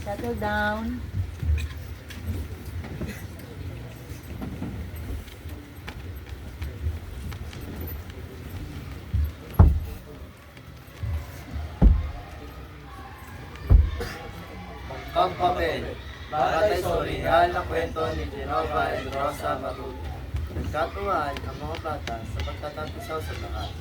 Settle down. Pagpapel, batay sa orihinal na kwento ni Genova and Rosa Maruti. Nagkatuwaan ang mga bata sa pagtatampisaw sa takat.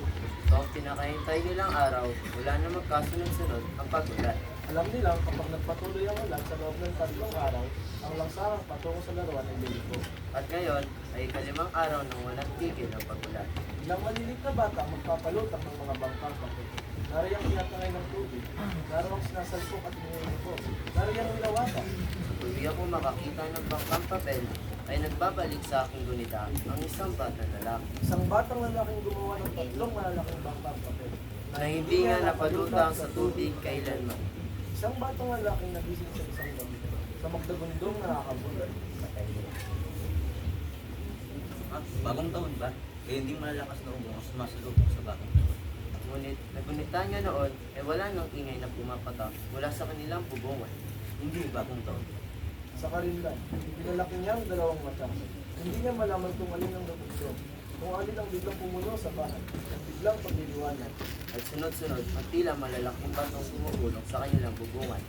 Ito ang pinakahintay nilang araw, wala na magkasunod-sunod ang pagulat. Alam nilang kapag nagpatuloy ang ulan sa loob ng 3 araw, ang langsarang patungo sa laruan ay liliko. At ngayon ay ikalimang araw ng walang tigil ng pagulat. Ilang maliliit na bata ang magpapalutang ng mga bangkang papel. Nariyang tinatangay ng tubig, nariyang sinasalpok at iniiniko, nariyang nilawata. Tuloy ako makakita ng bangkang papel ay nagbabalik sa aking gunita ang isang batang lalaki Isang batang lalaking gumawa ng 3 malalaking bangkang papel. na hindi nga napalutang sa tubig kailanman. Isang batang lalaking nagising sa isang gabi, sa magdagundong nakakabulan. Bagong taon ba? Eh, hindi malalakas na ubong ang sumasalubong sa bagong taon. Ngunit nagunita niya noon ay wala nang ingay na pumapatak mula sa kanilang bubungan. Hindi bagong taon. Sa karinlan, pinalaki niya ang 2 mata. Hindi niya malaman kung alin ang nabundo, kung alin ang biglang pumuno sa bahay, at biglang pagliliwanag. At sunod-sunod ang tila malalaking batong sumugulong sa kanilang bubungan.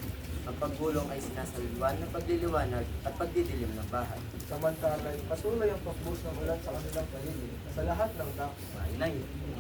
Ang paggulong ay sinasalwan ng pagliliwanag at pagdidilim ng bahay. Samantala, patuloy ang pagbuhos ng ulan sa kanilang paligid, sa lahat ng dako. Inay,